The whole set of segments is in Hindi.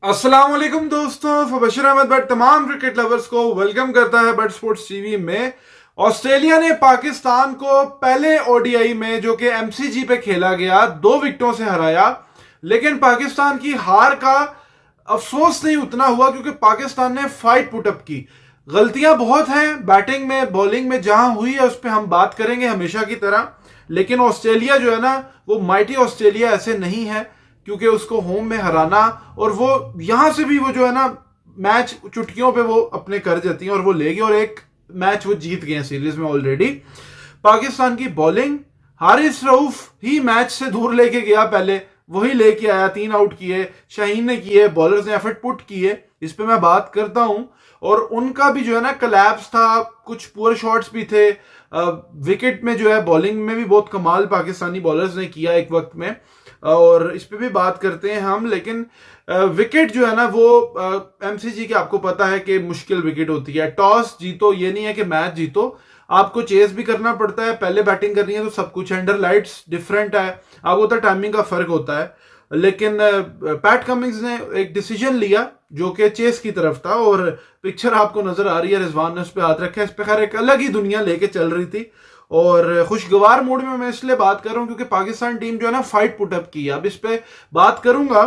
अस्सलाम वालेकुम दोस्तों, फबशर अहमद बट तमाम क्रिकेट लवर्स को वेलकम करता है बट स्पोर्ट्स टीवी में। ऑस्ट्रेलिया ने पाकिस्तान को पहले ओडीआई में जो कि एमसीजी पे खेला गया 2 विकेटों से हराया। लेकिन पाकिस्तान की हार का अफसोस नहीं उतना हुआ क्योंकि पाकिस्तान ने फाइट पुटअप की। गलतियां बहुत हैं बैटिंग में बॉलिंग में, जहां हुई है उस पर हम बात करेंगे हमेशा की तरह। लेकिन ऑस्ट्रेलिया जो है ना, वो माइटी ऑस्ट्रेलिया ऐसे नहीं है क्योंकि उसको होम में हराना, और वो यहां से भी वो जो है ना मैच चुटकियों पे वो अपने कर जाती हैं और वो ले गई, और एक मैच वो जीत गए हैं सीरीज में ऑलरेडी। पाकिस्तान की बॉलिंग, हारिस रऊफ ही मैच से दूर लेके गया, पहले वही लेके आया, 3 आउट किए, शाहीन ने किए, बॉलर्स ने एफर्ट पुट किए, इस पे मैं बात करता हूं। और उनका भी जो है ना कलैप्स था, कुछ पुअर शॉट्स भी थे। विकेट में जो है बॉलिंग में भी बहुत कमाल पाकिस्तानी बॉलर्स ने किया एक वक्त में, और इस पे भी बात करते हैं हम। लेकिन विकेट जो है ना वो एमसीजी के आपको पता है कि मुश्किल विकेट होती है। टॉस जीतो ये नहीं है कि मैच जीतो, आपको चेस भी करना पड़ता है, पहले बैटिंग करनी है तो सब कुछ अंडर लाइट्स डिफरेंट है, आपको तो टाइमिंग का फर्क होता है। लेकिन पैट कमिंग्स ने एक डिसीजन लिया जो कि चेस की तरफ था, और पिक्चर आपको नजर आ रही है, रिजवान ने उस पर हाथ रखा है, इस पर खैर एक अलग ही दुनिया लेके चल रही थी। और खुशगवार मूड में मैं इसलिए बात कर रहा हूं क्योंकि पाकिस्तान टीम जो है ना फाइट पुटअप की है। अब इस पे बात करूंगा।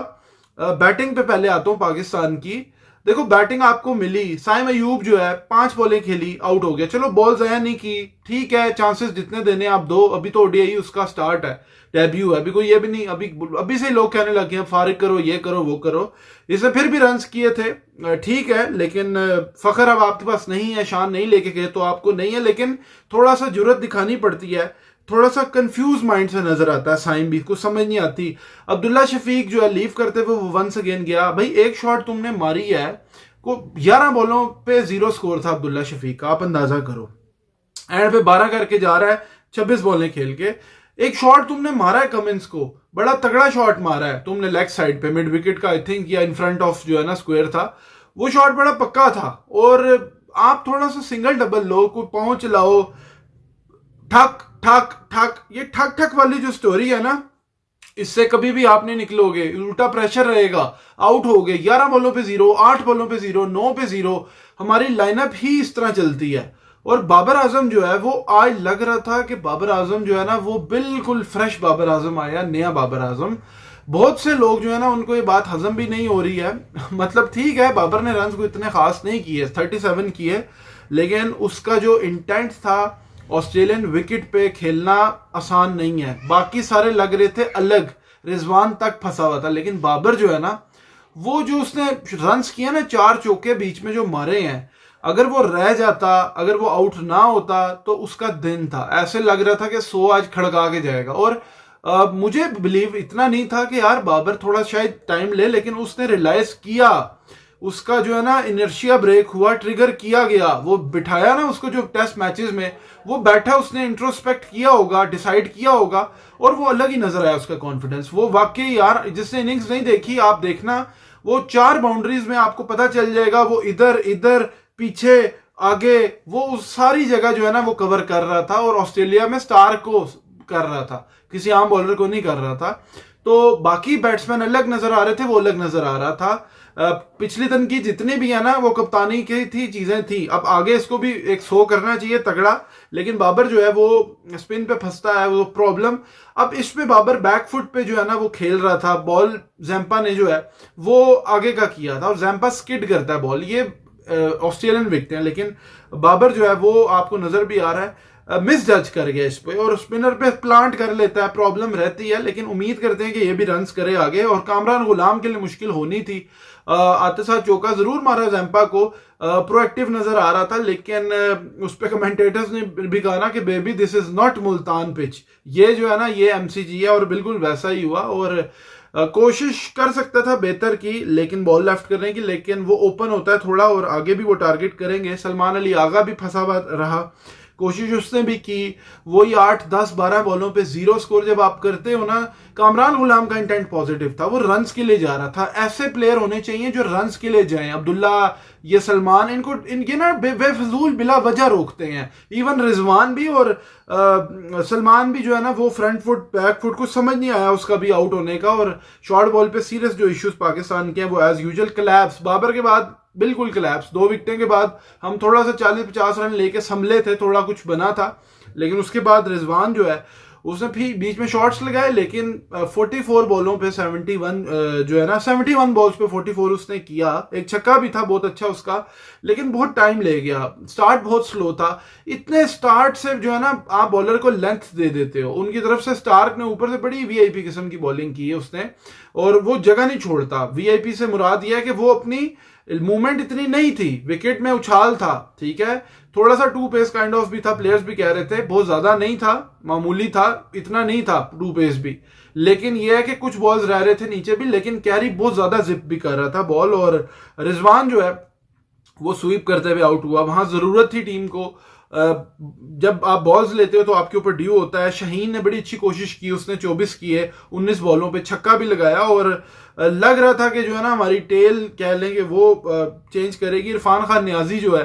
बैटिंग पे पहले आता हूं पाकिस्तान की। देखो बैटिंग आपको मिली, साइम अयूब जो है 5 बॉलें खेली, आउट हो गया, चलो बॉल जया नहीं की, ठीक है, चांसेस जितने देने आप दो, अभी तो ओडीआई उसका स्टार्ट है, डेब्यू है, अभी कोई ये भी नहीं, अभी से लोग कहने लगे हैं फारिग करो, ये करो वो करो। इसने फिर भी रन्स किए थे, ठीक है, लेकिन फखर अब आपके पास नहीं है, शान नहीं लेके गए तो आपको नहीं है, लेकिन थोड़ा सा जुर्रत दिखानी पड़ती है। थोड़ा सा कंफ्यूज माइंड से नजर आता है साइम भी, कुछ समझ नहीं आती। अब्दुल्ला शफीक जो है लीव करते हुए वो वंस अगेन गया, भाई एक शॉट तुमने मारी है, को 11 बॉलों पे 0 स्कोर था अब्दुल्ला शफीक का, आप अंदाजा करो। एंड पे 12 करके जा रहा है 26 बॉलें खेल के। एक शॉट तुमने मारा है कमिंस को, बड़ा तगड़ा शॉट मारा है तुमने लेग साइड पे मिड विकेट का, आई थिंक, या इन फ्रंट ऑफ जो है ना स्क्वायर था, वो शॉट बड़ा पक्का था। और आप थोड़ा सा सिंगल डबल लो, कोई पहुंच लाओ, ठक ठक ठक, ये ठक ठक वाली जो स्टोरी है ना, इससे कभी भी आप नहीं निकलोगे, उल्टा प्रेशर रहेगा। आउट हो गए 11 बॉलों पे 0, 8 बॉलों पे 0, 9 पे 0, हमारी लाइनअप ही इस तरह चलती है। और बाबर आजम जो है वो आज लग रहा था कि बाबर आजम जो है ना वो बिल्कुल फ्रेश बाबर आजम आया, नया बाबर आजम। बहुत से लोग जो है ना उनको ये बात हजम भी नहीं हो रही है मतलब ठीक है, बाबर ने रन को इतने खास नहीं किए, 37 किए, लेकिन उसका जो इंटेंट था ऑस्ट्रेलियन विकेट पे खेलना आसान नहीं है। बाकी सारे लग रहे थे अलग, रिजवान तक फंसा हुआ था, लेकिन बाबर जो है ना, वो जो उसने रन्स किए ना, 4 चौके बीच में जो मारे हैं, अगर वो रह जाता, अगर वो आउट ना होता तो उसका दिन था। ऐसे लग रहा था कि 100 आज खड़का के जाएगा। और मुझे बिलीव इतना नहीं था कि यार बाबर थोड़ा शायद टाइम ले, लेकिन उसने रियलाइज किया, उसका जो है ना इनर्शिया ब्रेक हुआ, ट्रिगर किया गया, वो बिठाया ना उसको जो टेस्ट मैचेस में वो बैठा, उसने इंट्रोस्पेक्ट किया होगा, डिसाइड किया होगा, और वो अलग ही नजर आया उसका कॉन्फिडेंस। वो वाकई यार, जिसने इनिंग्स नहीं देखी आप देखना, वो 4 बाउंड्रीज में आपको पता चल जाएगा, वो इधर इधर पीछे आगे, वो उस सारी जगह जो है ना वो कवर कर रहा था, और ऑस्ट्रेलिया में स्टार को कर रहा था, किसी आम बॉलर को नहीं कर रहा था। तो बाकी बैट्समैन अलग नजर आ रहे थे, वो अलग नजर आ रहा था। पिछली दिन की जितनी भी है ना वो कप्तानी की थी, चीजें थी, अब आगे इसको भी एक 100 करना चाहिए तगड़ा। लेकिन बाबर जो है वो स्पिन पे फंसता है, वो प्रॉब्लम। अब इस पे बाबर बैकफुट पे जो है ना वो खेल रहा था, बॉल जैम्पा ने जो है वो आगे का किया था, और जैम्पा स्किड करता है बॉल, ये ऑस्ट्रेलियन विकेट है, लेकिन बाबर जो है वो आपको नजर भी आ रहा है मिस जज कर गया इस पे, और स्पिनर पे प्लांट कर लेता है, प्रॉब्लम रहती है। लेकिन उम्मीद करते हैं कि ये भी रन्स करे आगे, और कामरान गुलाम के लिए मुश्किल होनी थी, आते साथ चौका जरूर मारा जैम्पा को, प्रोएक्टिव नजर आ रहा था, लेकिन उस पे कमेंटेटर्स ने भी कहा ना कि baby this is not Multan pitch, ये जो है ना ये एमसीजी है, और बिल्कुल वैसा ही हुआ। और कोशिश कर सकता था बेहतर की, लेकिन बॉल लेफ्ट करने की, लेकिन वो ओपन होता है थोड़ा, और आगे भी वो टारगेट करेंगे। सलमान अली आगा भी फंसा हुआ रहा, कोशिश उसने भी की। वही 8, 10, 12 बॉलों पे 0 स्कोर जब आप करते हो ना, कामरान गुलाम का इंटेंट पॉजिटिव था, वो रन्स के लिए जा रहा था। ऐसे प्लेयर होने चाहिए जो रन्स के लिए जाएं। अब्दुल्ला, ये सलमान, इनके ना बेफजूल बिला वजह रोकते हैं। इवन रिजवान भी और सलमान भी जो है ना, वो फ्रंट फुट बैक फुट कुछ समझ नहीं आया उसका भी आउट होने का। और शॉर्ट बॉल पे सीरियस जो इश्यूज पाकिस्तान के हैं वो एज यूजुअल कोलैप्स, बाबर के बाद बिल्कुल कोलैप्स। 2 विकेटें के बाद हम थोड़ा सा 40-50 रन लेके संभले थे, थोड़ा कुछ बना था, लेकिन उसके बाद रिजवान जो है उसने भी बीच में शॉट्स लगाए, लेकिन 44 बॉलों पे 71 जो है ना 71 बॉल्स पे 44 उसने किया। एक छक्का भी था बहुत अच्छा उसका, लेकिन बहुत टाइम ले गया, स्टार्ट बहुत स्लो था। इतने स्टार्ट से जो है ना आप बॉलर को लेंथ दे देते हो। उनकी तरफ से स्टार्क ने ऊपर से बड़ी वीआईपी किस्म की बॉलिंग की है उसने, और वो जगह नहीं छोड़ता। वीआईपी से मुराद यह है कि वो अपनी मूवमेंट इतनी नहीं थी, विकेट में उछाल था, ठीक है, थोड़ा सा टू पेस काइंड ऑफ भी था, प्लेयर्स भी कह रहे थे, बहुत ज्यादा नहीं था, मामूली था, इतना नहीं था टू पेस भी, लेकिन यह है कि कुछ बॉल्स रह रहे थे नीचे भी, लेकिन कैरी बहुत ज्यादा जिप भी कर रहा था बॉल। और रिजवान जो है वो स्वीप करते हुए आउट हुआ। वहां जरूरत थी टीम को, जब आप बॉल्स लेते हो तो आपके ऊपर ड्यू होता है। शाहीन ने बड़ी अच्छी कोशिश की, उसने 24 किए 19 बॉलों पे, छक्का भी लगाया, और लग रहा था कि जो है ना हमारी टेल कह लेंगे वो चेंज करेगी। इरफान खान न्याजी जो है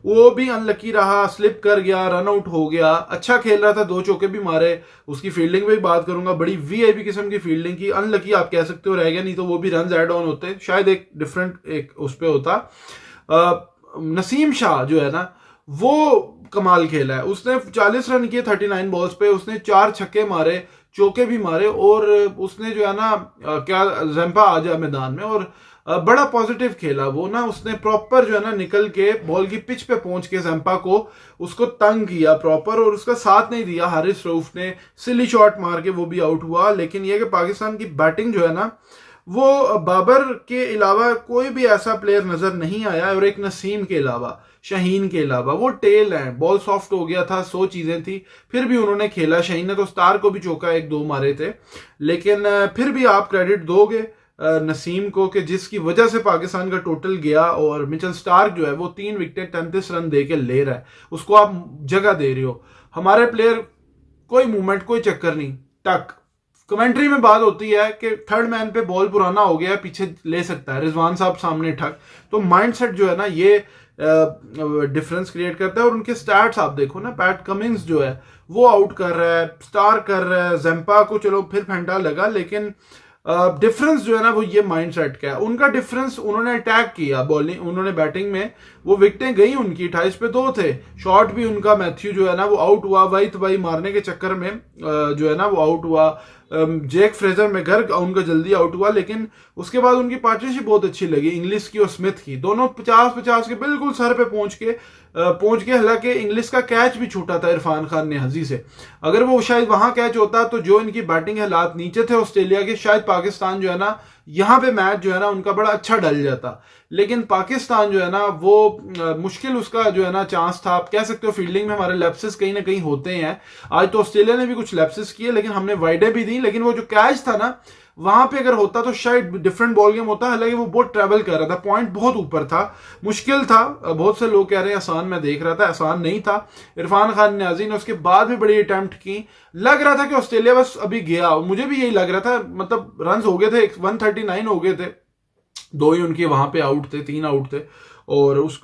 वो भी अनलकी रहा, स्लिप कर गया, रन आउट हो गया। अच्छा खेल रहा था, 2 चौके भी मारे, उसकी फील्डिंग पे भी बात करूंगा, बड़ी वीआईपी किस्म की फील्डिंग की। अनलकी आप कह सकते हो रह गया, नहीं तो वो भी रन एड ऑन होते, शायद एक डिफरेंट एक उस पे होता। नसीम शाह जो है ना वो कमाल खेला है, उसने 40 रन किए 39 बॉल्स पे, उसने 4 छक्के मारे, चौके भी मारे, और उसने जो है ना क्या जैम्पा आ जाए मैदान में, और बड़ा पॉजिटिव खेला वो ना। उसने प्रॉपर जो है ना निकल के बॉल की पिच पे पहुंच के जैम्पा को उसको तंग किया प्रॉपर, और उसका साथ नहीं दिया हारिस रऊफ ने, सिली शॉट मार के वो भी आउट हुआ। लेकिन यह कि पाकिस्तान की बैटिंग जो है ना, वो बाबर के अलावा कोई भी ऐसा प्लेयर नजर नहीं आया, और एक नसीम के अलावा, शाहीन के अलावा, वो टेल है। बॉल सॉफ्ट हो गया था, 100 चीजें थी, फिर भी उन्होंने खेला। शाहीन ने तो स्टार को भी चौका 1-2 मारे थे, लेकिन फिर भी आप क्रेडिट दोगे नसीम को कि जिसकी वजह से पाकिस्तान का टोटल गया। और मिचेल स्टार्क जो है वो 3 विकेट 33 रन दे के ले रहा है, उसको आप जगह दे रहे हो। हमारे प्लेयर कोई मूवमेंट, कोई चक्कर नहीं, टक। कमेंट्री में बात होती है कि थर्ड मैन पे बॉल पुराना हो गया, पीछे ले सकता है, रिजवान साहब सामने ठक। तो माइंडसेट जो है ना ये डिफरेंस क्रिएट करता है। और उनके स्टैट्स आप देखो ना, पैट कमिंस जो है वो आउट कर रहा है, स्टार कर रहा है, जैम्पा को चलो फिर फंडा लगा, लेकिन डिफरेंस जो है ना वो ये माइंडसेट का है। उनका डिफरेंस, उन्होंने अटैक किया बॉलिंग, उन्होंने बैटिंग में, वो विकेटें गई उनकी 28 पे 2 थे। शॉट भी उनका मैथ्यू जो है ना वो आउट हुआ, वाई तबाई मारने के चक्कर में जो है ना वो आउट हुआ। जैक फ्रेजर में घर उनका जल्दी आउट हुआ, लेकिन उसके बाद उनकी पार्टनरशिप बहुत अच्छी लगी इंग्लिश की और स्मिथ की। दोनों 50-50 के बिल्कुल सर पे पहुंच के हालांकि इंग्लिश का कैच भी छूटा था इरफान खान न्याजी से। अगर वो शायद वहां कैच होता तो जो इनकी बैटिंग हालात नीचे थे ऑस्ट्रेलिया के, शायद पाकिस्तान जो है ना यहां पे मैच जो है ना उनका बड़ा अच्छा डल जाता। लेकिन पाकिस्तान जो है ना वो मुश्किल उसका जो है ना चांस था। आप कह सकते हो फील्डिंग में हमारे लैप्सेस कहीं ना कहीं होते हैं। आज तो ऑस्ट्रेलिया ने भी कुछ लैप्सेस किए, लेकिन हमने वाइडें भी दी, लेकिन वो जो कैच था ना वहां पे अगर होता तो शायद डिफरेंट बॉल गेम होता। हालांकि वो बहुत ट्रेवल कर रहा था, पॉइंट बहुत ऊपर था, मुश्किल था। बहुत से लोग कह रहे हैं आसान, मैं देख रहा था आसान नहीं था। इरफान खान न्याजी ने उसके बाद भी बड़ी अटेम्प्ट की, लग रहा था कि ऑस्ट्रेलिया बस अभी गया, मुझे भी यही लग रहा था। मतलब रन हो गए थे 139 हो गए थे, 2 ही उनके वहां पे आउट थे, 3 आउट थे। और उस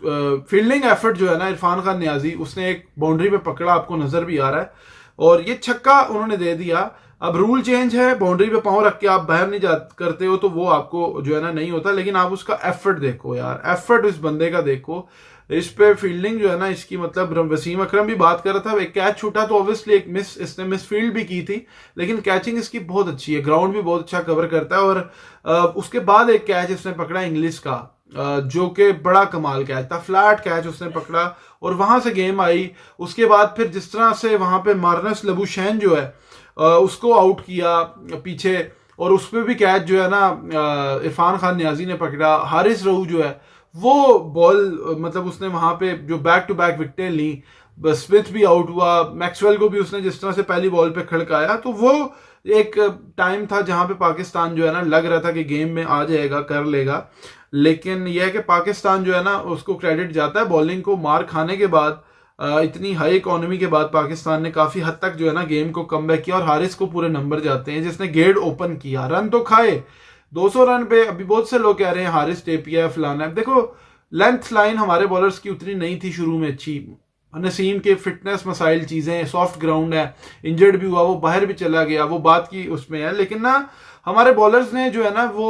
फील्डिंग एफर्ट जो है ना इरफान खान न्याजी, उसने एक बाउंड्री पे पकड़ा, आपको नजर भी आ रहा है, और ये छक्का उन्होंने दे दिया। अब रूल चेंज है, बाउंड्री पे पांव रख के आप बाहर नहीं जा करते हो तो वो आपको जो है ना नहीं होता। लेकिन आप उसका एफर्ट देखो यार, एफर्ट इस बंदे का देखो, इस पे फील्डिंग जो है ना इसकी। मतलब वसीम अकरम भी बात कर रहा था, एक कैच छूटा तो ऑब्वियसली एक मिस, इसने मिस फील्ड भी की थी, लेकिन कैचिंग इसकी बहुत अच्छी है, ग्राउंड भी बहुत अच्छा कवर करता है। और उसके बाद एक कैच इसने पकड़ा इंग्लिश का, जो कि बड़ा कमाल कैच था, फ्लैट कैच उसने पकड़ा और वहां से गेम आई। उसके बाद फिर जिस तरह से वहां पे मार्नस लबुशैन जो है उसको आउट किया पीछे, और उस पर भी कैच जो है ना इरफान खान न्याजी ने पकड़ा। हारिस रऊफ जो है वो बॉल, मतलब उसने वहां पे जो बैक टू बैक विकेटें ली, स्मिथ भी आउट हुआ, मैक्सवेल को भी उसने जिस तरह से पहली बॉल पे खड़काया, तो वो एक टाइम था जहां पे पाकिस्तान जो है ना लग रहा था कि गेम में आ जाएगा, कर लेगा। लेकिन यह है कि पाकिस्तान जो है ना उसको क्रेडिट जाता है बॉलिंग को मार खाने के बाद। इतनी हाई इकोनॉमी के बाद पाकिस्तान ने काफी हद तक जो है ना गेम को कमबैक किया और हारिस को पूरे नंबर जाते हैं जिसने गेट ओपन किया, रन तो खाए 200 रन पे। अभी बहुत से लोग कह रहे हैं हारिस टेपिया है फलाना है, देखो लेंथ लाइन हमारे बॉलर्स की उतनी नहीं थी शुरू में अच्छी, नसीम के फिटनेस मसाइल चीजें, सॉफ्ट ग्राउंड है, इंजर्ड भी हुआ, वो बाहर भी चला गया, वो बात की उसमें है। लेकिन ना हमारे बॉलर्स ने जो है ना वो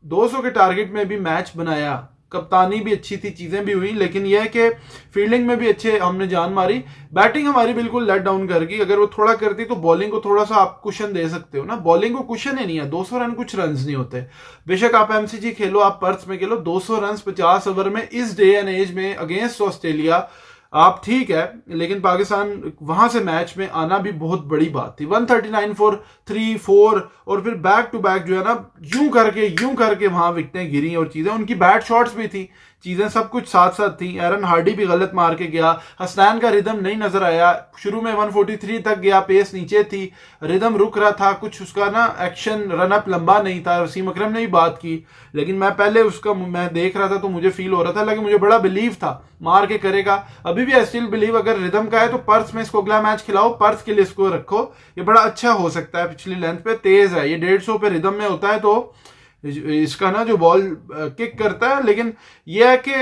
200 के टारगेट में भी मैच बनाया, कप्तानी भी अच्छी थी, चीजें भी हुई, लेकिन यह है कि फील्डिंग में भी अच्छे हमने जान मारी। बैटिंग हमारी बिल्कुल लेट डाउन कर गई, अगर वो थोड़ा करती तो बॉलिंग को थोड़ा सा आप कुशन दे सकते हो ना, बॉलिंग को कुशन ही नहीं है, 200 रन कुछ रन नहीं होते। बेशक आप एमसीजी खेलो, आप पर्थ में खेलो, 200 रन 50 ओवर में इस डे एंड एज में अगेंस्ट ऑस्ट्रेलिया आप ठीक है, लेकिन पाकिस्तान वहां से मैच में आना भी बहुत बड़ी बात थी। 139 फॉर 3-4 और फिर बैक टू बैक जो है ना यूं करके वहां विकेटें गिरी और चीजें, उनकी बैट शॉट्स भी थी, चीजें सब कुछ साथ साथ थी। एरन हार्डी भी गलत मार के गया, हसनैन का रिदम नहीं नजर आया, शुरू में 143 तक गया, पेस नीचे थी, रिदम रुक रहा था, कुछ उसका ना एक्शन रनअप लंबा नहीं था। वसीम अकरम ने भी बात की, लेकिन मैं पहले उसका मैं देख रहा था तो मुझे फील हो रहा था, लेकिन मुझे बड़ा बिलीव था मार के करेगा। अभी भी आई स्टिल बिलीव अगर रिदम का है तो पर्थ में इसको अगला मैच खिलाओ, पर्थ के लिए इसको रखो, ये बड़ा अच्छा हो सकता है। पिछली लेंथ पे तेज है, ये 150 पे रिदम में होता है तो इसका ना जो बॉल किक करता है। लेकिन यह है कि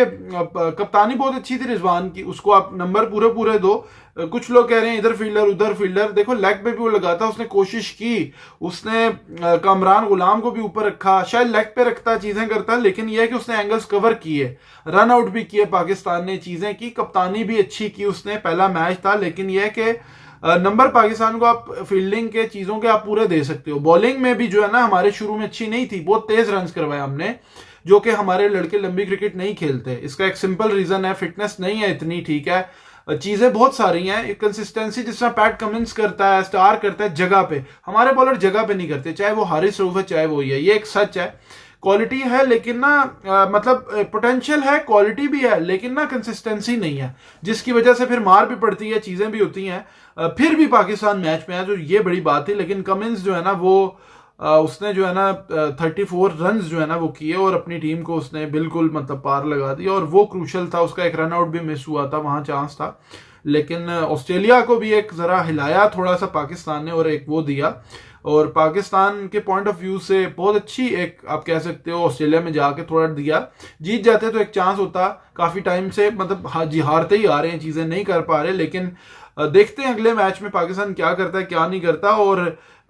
कप्तानी बहुत अच्छी थी रिजवान की, उसको आप नंबर पूरे पूरे दो। कुछ लोग कह रहे हैं इधर फील्डर उधर फील्डर, देखो लेग पे भी वो लगाता, उसने कोशिश की, उसने कामरान गुलाम को भी ऊपर रखा, शायद लेग पे रखता, चीजें करता, लेकिन यह है कि उसने एंगल्स कवर किए, रन आउट भी किए, पाकिस्तान ने चीजें की, कप्तानी भी अच्छी की उसने। पहला मैच था, लेकिन यह है कि नंबर पाकिस्तान को आप फील्डिंग के चीजों के आप पूरे दे सकते हो। बॉलिंग में भी जो है ना हमारे शुरू में अच्छी नहीं थी, बहुत तेज रन करवाए हमने, जो कि हमारे लड़के लंबी क्रिकेट नहीं खेलते। इसका एक सिंपल रीजन है, फिटनेस नहीं है इतनी, ठीक है, चीजें बहुत सारी हैं। कंसिस्टेंसी जिस तरह पैट कमिंस करता है, स्टार करता है जगह पे, हमारे बॉलर जगह पे नहीं करते, चाहे वो हारिस रऊफ है चाहे वो ये एक सच है। क्वालिटी है लेकिन ना मतलब पोटेंशियल है, क्वालिटी भी है, लेकिन ना कंसिस्टेंसी नहीं है, जिसकी वजह से फिर मार भी पड़ती है, चीजें भी होती हैं। फिर भी पाकिस्तान मैच में आया जो ये बड़ी बात थी। लेकिन कमिंस जो है ना वो उसने जो है ना 34 रन जो है ना वो किए और अपनी टीम को उसने बिल्कुल मतलब पार लगा दिया, और वो क्रूशल था। उसका एक रन आउट भी मिस हुआ था, वहां चांस था, लेकिन ऑस्ट्रेलिया को भी एक जरा हिलाया थोड़ा सा पाकिस्तान ने और एक वो दिया। और पाकिस्तान के पॉइंट ऑफ व्यू से बहुत अच्छी एक आप कह सकते हो, ऑस्ट्रेलिया में जाके थोड़ा दिया, जीत जाते तो एक चांस होता। काफी टाइम से मतलब हारते ही आ रहे हैं, चीजें नहीं कर पा रहे, लेकिन देखते हैं अगले मैच में पाकिस्तान क्या करता है क्या नहीं करता। और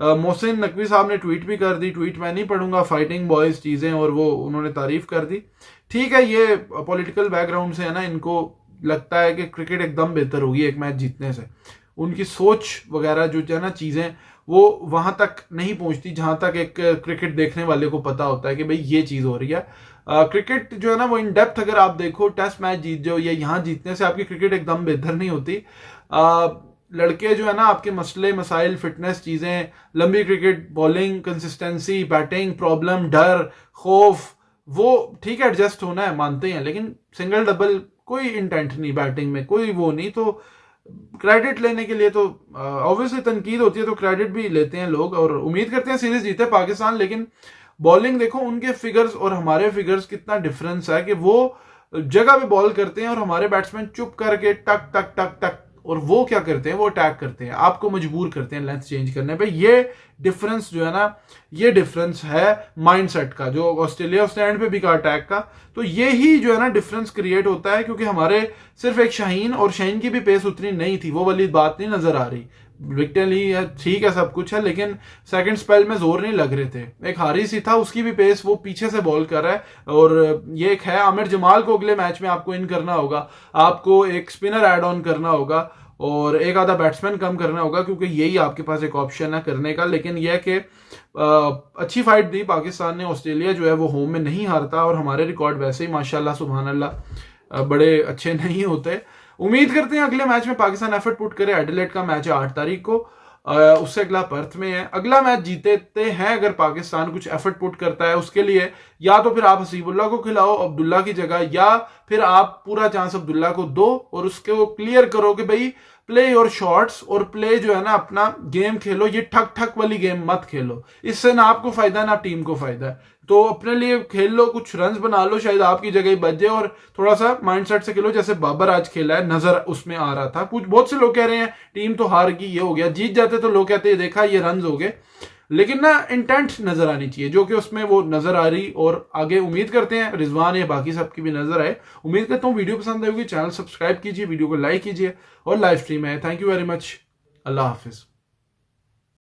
मोहसिन नकवी साहब ने ट्वीट भी कर दी, ट्वीट मैं नहीं पढ़ूंगा, फाइटिंग बॉयज चीजें, और वो उन्होंने तारीफ कर दी। ठीक है, ये पॉलिटिकल बैकग्राउंड से है ना, इनको लगता है कि क्रिकेट एकदम बेहतर होगी एक मैच जीतने से, उनकी सोच वगैरह जो है ना चीजें वो वहां तक नहीं पहुंचती जहां तक एक क्रिकेट देखने वाले को पता होता है कि भाई ये चीज हो रही है। क्रिकेट जो है ना वो इन डेप्थ अगर आप देखो, टेस्ट मैच जीत जाओ या यहाँ जीतने से आपकी क्रिकेट एकदम बेहतर नहीं होती। लड़के जो है ना आपके मसले मसाइल, फिटनेस चीजें, लंबी cricket, bowling consistency, batting problem, डर, खौफ, वो ठीक है एडजस्ट होना है, मानते हैं, लेकिन सिंगल डबल कोई इंटेंट नहीं, बैटिंग में कोई वो नहीं, तो क्रेडिट लेने के लिए तो ऑब्वियसली तनकीद होती है तो क्रेडिट भी लेते हैं लोग, और उम्मीद करते हैं सीरीज जीते पाकिस्तान। लेकिन बॉलिंग देखो, उनके फिगर्स और हमारे फिगर्स कितना डिफरेंस है कि वो जगह पे बॉल करते हैं और हमारे बैट्समैन चुप करके टक टक टक टक, और वो क्या करते हैं, वो अटैक करते हैं, आपको मजबूर करते हैं लेंथ चेंज करने पे। ये डिफरेंस जो है ना, ये डिफरेंस है माइंडसेट का, जो ऑस्ट्रेलिया स्टैंड पे भी का अटैक का, तो ये ही जो है ना डिफरेंस क्रिएट होता है। क्योंकि हमारे सिर्फ एक शाहीन, और शाहीन की भी पेस उतनी नहीं थी, वो वाली बात नहीं नजर आ रही। विकेट ली है, ठीक है, सब कुछ है, लेकिन सेकंड स्पेल में जोर नहीं लग रहे थे। एक हारिस ही था, उसकी भी पेस, वो पीछे से बॉल कर रहा है, और ये एक है आमिर जमाल को अगले मैच में आपको इन करना होगा, आपको एक स्पिनर ऐड ऑन करना होगा और एक आधा बैट्समैन कम करना होगा, क्योंकि यही आपके पास एक ऑप्शन है करने का। लेकिन यह कि अच्छी फाइट दी पाकिस्तान ने, ऑस्ट्रेलिया जो है वो होम में नहीं हारता, और हमारे रिकॉर्ड वैसे ही माशाल्लाह सुभान अल्लाह बड़े अच्छे नहीं होते। उम्मीद करते हैं अगले मैच में पाकिस्तान एफर्ट पुट करे। एडिलेड का मैच है 8 तारीख को, उससे अगला पर्थ में है। अगला मैच जीतते हैं अगर पाकिस्तान कुछ एफर्ट पुट करता है, उसके लिए या तो फिर आप हसीबुल्लाह को खिलाओ अब्दुल्ला की जगह, या फिर आप पूरा चांस अब्दुल्ला को दो और उसके वो क्लियर करो कि भाई प्ले योर शॉट्स और प्ले जो है ना अपना गेम खेलो, ये ठक ठक वाली गेम मत खेलो, इससे ना आपको फायदा ना टीम को फायदा है। तो अपने लिए खेल लो, कुछ रन्स बना लो, शायद आपकी जगह ही बच जाए, और थोड़ा सा माइंडसेट से खेलो जैसे बाबर आज खेला है, नजर उसमें आ रहा था। कुछ बहुत से लोग कह रहे हैं टीम तो हार गई, ये हो गया, जीत जाते तो लोग कहते हैं देखा ये रन्स हो गए, लेकिन ना इंटेंट नजर आनी चाहिए, जो कि उसमें वो नजर आ रही। और आगे उम्मीद करते हैं रिजवान या बाकी सबकी भी नजर आए। उम्मीद करता हूँ वीडियो पसंद आएगी, चैनल सब्सक्राइब कीजिए, वीडियो को लाइक कीजिए और लाइव स्ट्रीम है। Thank you very much, Allah Hafiz.